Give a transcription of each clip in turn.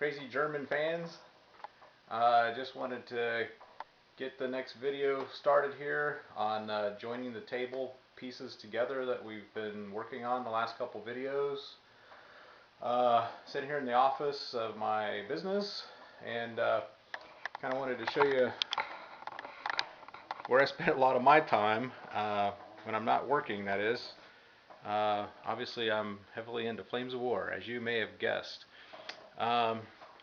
crazy German fans. I just wanted to get the next video started here on joining the table pieces together that we've been working on the last couple videos. Sitting here in the office of my business and kind of wanted to show you where I spend a lot of my time when I'm not working, that is. Obviously, I'm heavily into Flames of War, as you may have guessed.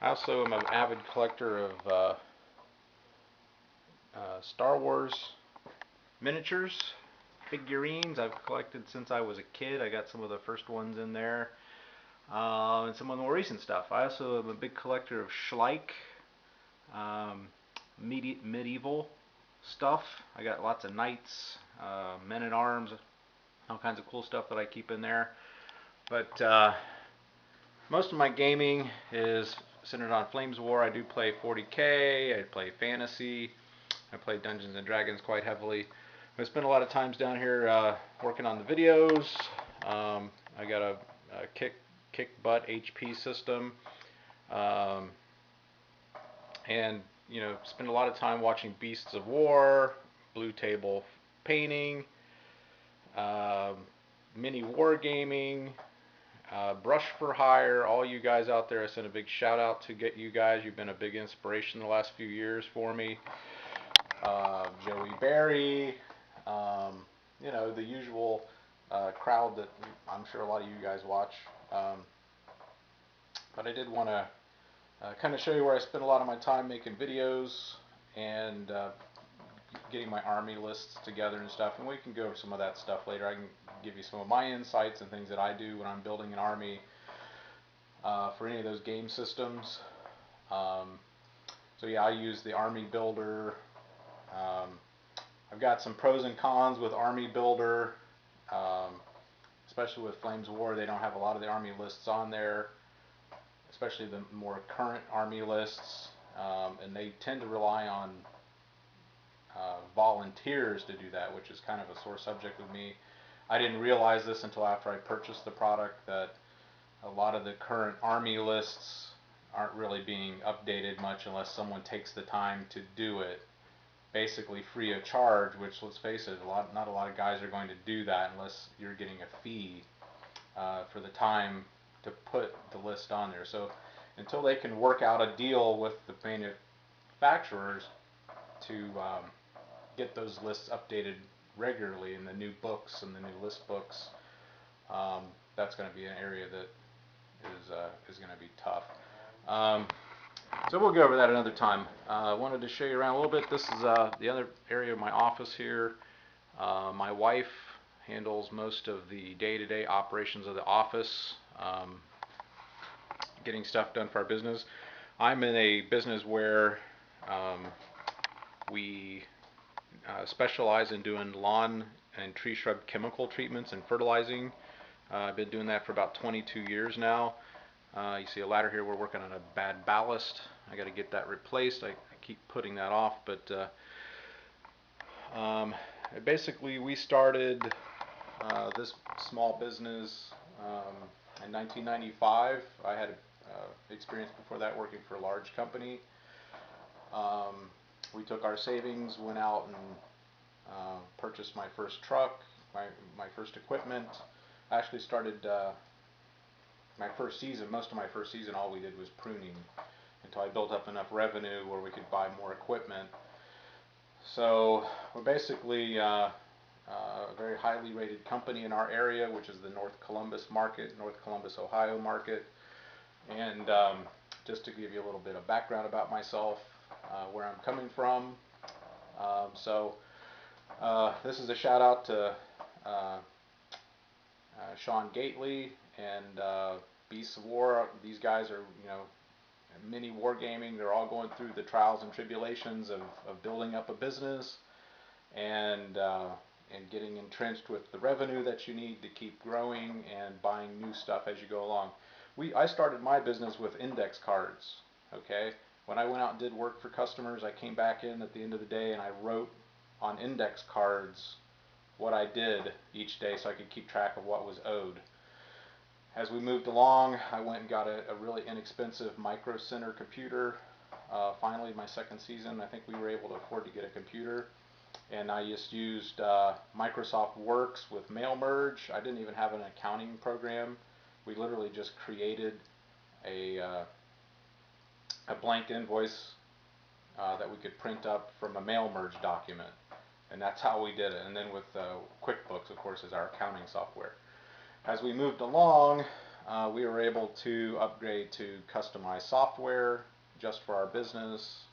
I also am an avid collector of Star Wars miniatures, figurines. I've collected since I was a kid. I got some of the first ones in there, and some of the more recent stuff. I also am a big collector of Schleich, um, medieval stuff. I got lots of knights, men at arms, all kinds of cool stuff that I keep in there. But most of my gaming is centered on Flames of War. I do play 40K, I play fantasy, I play Dungeons and Dragons quite heavily. I spend a lot of times down here working on the videos. I got a kick butt HP system, um, and spend a lot of time watching Beasts of War, Blue Table painting, um, mini wargaming. Brush for Hire, all you guys out there, I send a big shout out to get you guys. You've been a big inspiration the last few years for me. Joey Berry, the usual crowd that I'm sure a lot of you guys watch. But I did want to kind of show you where I spend a lot of my time making videos and getting my army lists together and stuff, and we can go over some of that stuff later. I can give you some of my insights and things that I do when I'm building an army for any of those game systems. So yeah, I use the Army Builder. I've got some pros and cons with Army Builder, especially with Flames of War. They don't have a lot of the army lists on there, especially the more current army lists, and they tend to rely on volunteers to do that, which is kind of a sore subject with me. I didn't realize this until after I purchased the product, that a lot of the current army lists aren't really being updated much unless someone takes the time to do it, basically free of charge, which, let's face it, not a lot of guys are going to do that unless you're getting a fee for the time to put the list on there. So until they can work out a deal with the manufacturers to get those lists updated regularly in the new books and the new list books, that's going to be an area that is going to be tough. So we'll go over that another time. I wanted to show you around a little bit. This is the other area of my office here. My wife handles most of the day-to-day operations of the office, getting stuff done for our business. I'm in a business where we specialize in doing lawn and tree shrub chemical treatments and fertilizing. I've been doing that for about 22 years now. You see a ladder here, we're working on a bad ballast. I got to get that replaced. I keep putting that off, but basically we started this small business in 1995. I had experience before that working for a large company. We took our savings, went out and purchased my first truck, my first equipment. I actually started my first season, most of my first season, all we did was pruning until I built up enough revenue where we could buy more equipment. So we're basically a very highly rated company in our area, which is the North Columbus market, North Columbus, Ohio market. And just to give you a little bit of background about myself, where I'm coming from. This is a shout out to Sean Gately and Beasts of War. These guys are, mini wargaming. They're all going through the trials and tribulations of building up a business and getting entrenched with the revenue that you need to keep growing and buying new stuff as you go along. I started my business with index cards. Okay, when I went out and did work for customers, I came back in at the end of the day and I wrote on index cards what I did each day so I could keep track of what was owed. As we moved along, I went and got a really inexpensive Micro Center computer. Finally, my second season, I think we were able to afford to get a computer. And I just used Microsoft Works with Mail Merge. I didn't even have an accounting program. We literally just created a blank invoice that we could print up from a Mail Merge document. And that's how we did it. And then with QuickBooks, of course, is our accounting software. As we moved along, we were able to upgrade to customized software just for our business.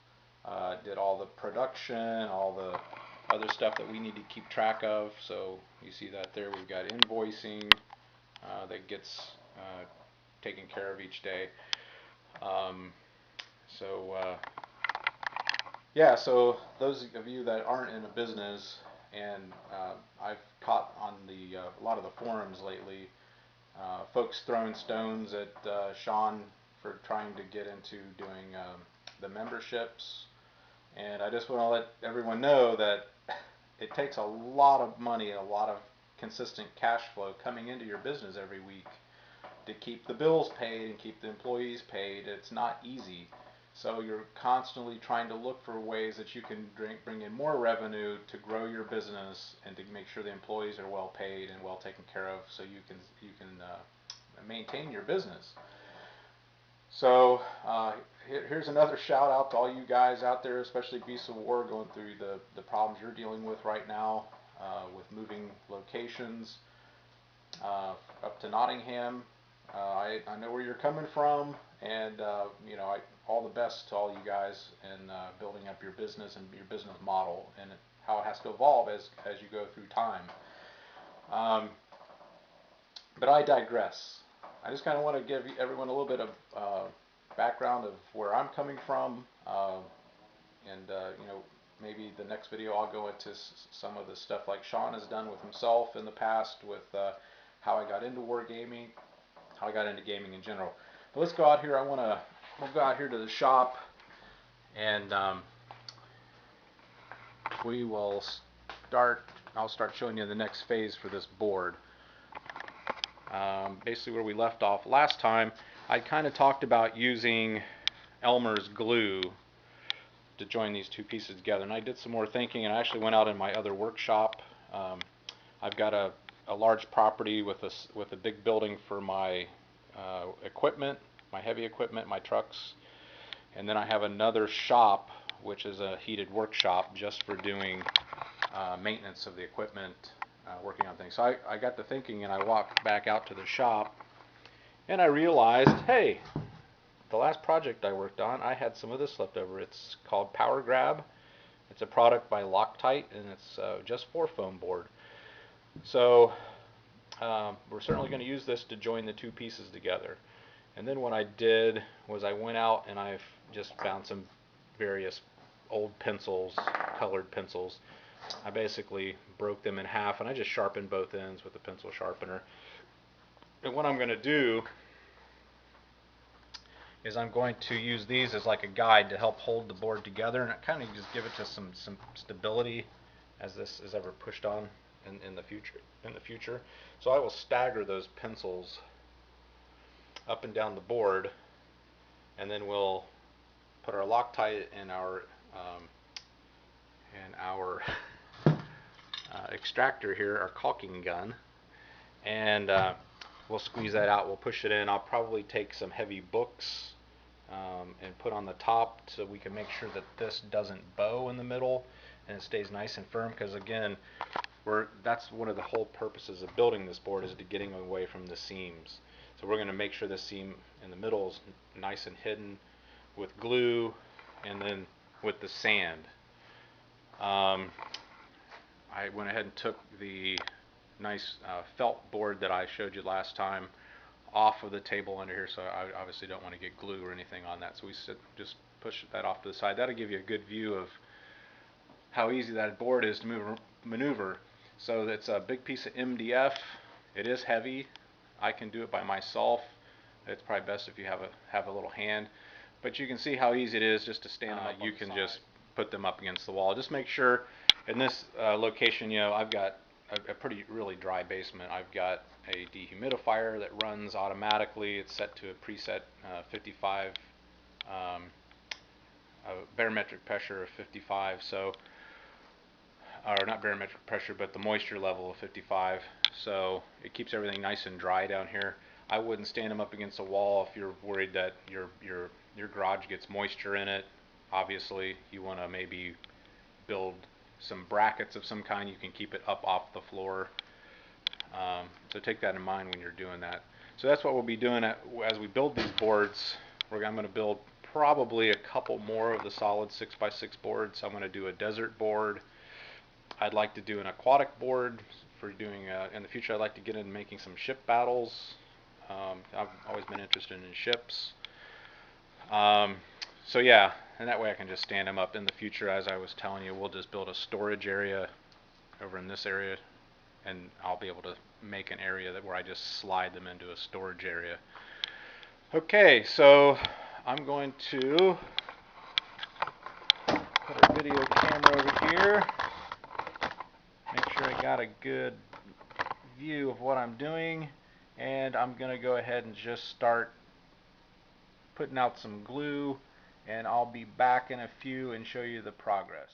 Did all the production, all the other stuff that we need to keep track of. So you see that there. We've got invoicing that gets taken care of each day. Yeah, so those of you that aren't in a business, and I've caught on a lot of the forums lately, folks throwing stones at Sean for trying to get into doing the memberships. And I just want to let everyone know that it takes a lot of money, a lot of consistent cash flow coming into your business every week to keep the bills paid and keep the employees paid. It's not easy. So you're constantly trying to look for ways that you can bring in more revenue to grow your business and to make sure the employees are well paid and well taken care of, so you can maintain your business. So here's another shout out to all you guys out there, especially Beasts of War, going through the problems you're dealing with right now with moving locations up to Nottingham. I know where you're coming from, and all the best to all you guys in building up your business and your business model and how it has to evolve as you go through time. But I digress. I just kind of want to give everyone a little bit of background of where I'm coming from, and maybe the next video I'll go into some of the stuff like Sean has done with himself in the past with how I got into wargaming, how I got into gaming in general. But let's go out here. We'll go out here to the shop, and we will I'll start showing you the next phase for this board. Basically where we left off last time, I kind of talked about using Elmer's glue to join these two pieces together, and I did some more thinking, and I actually went out in my other workshop. I've got a large property with a big building for my equipment, my heavy equipment, my trucks, and then I have another shop which is a heated workshop just for doing maintenance of the equipment, working on things. So I got to thinking, and I walked back out to the shop, and I realized, hey, the last project I worked on, I had some of this left over. It's called Power Grab. It's a product by Loctite, and it's just for foam board. So we're certainly going to use this to join the two pieces together. And then what I did was I went out and I've just found some various old pencils, colored pencils. I basically broke them in half, and I just sharpened both ends with a pencil sharpener. And what I'm going to do is I'm going to use these as like a guide to help hold the board together, and kind of just give it to some stability as this is ever pushed on in the future. So I will stagger those pencils up and down the board, and then we'll put our Loctite in our extractor here, our caulking gun, and we'll squeeze that out. We'll push it in. I'll probably take some heavy books and put on the top so we can make sure that this doesn't bow in the middle and it stays nice and firm, because again, that's one of the whole purposes of building this board, is to getting away from the seams. So we're going to make sure the seam in the middle is nice and hidden with glue, and then with the sand. I went ahead and took the nice felt board that I showed you last time off of the table under here, so I obviously don't want to get glue or anything on that. So we just push that off to the side. That'll give you a good view of how easy that board is to maneuver. So it's a big piece of MDF. It is heavy. I can do it by myself. It's probably best if you have a little hand. But you can see how easy it is just to stand them up. You can just put them up against the wall. Just make sure in this location, I've got a pretty really dry basement. I've got a dehumidifier that runs automatically. It's set to a preset 55 um, barometric pressure of 55. So, or not barometric pressure, but the moisture level of 55. So it keeps everything nice and dry down here. I wouldn't stand them up against a wall if you're worried that your garage gets moisture in it. Obviously, you want to maybe build some brackets of some kind. You can keep it up off the floor. So take that in mind when you're doing that. So that's what we'll be doing as we build these boards. I'm going to build probably a couple more of the solid 6x6 boards. I'm going to do a desert board. I'd like to do an aquatic board for doing, in the future I'd like to get into making some ship battles. I've always been interested in ships. So yeah, and that way I can just stand them up in the future. As I was telling you, we'll just build a storage area over in this area, and I'll be able to make an area where I just slide them into a storage area. Okay, so I'm going to put our video camera over here. Make sure I got a good view of what I'm doing, and I'm going to go ahead and just start putting out some glue, and I'll be back in a few and show you the progress.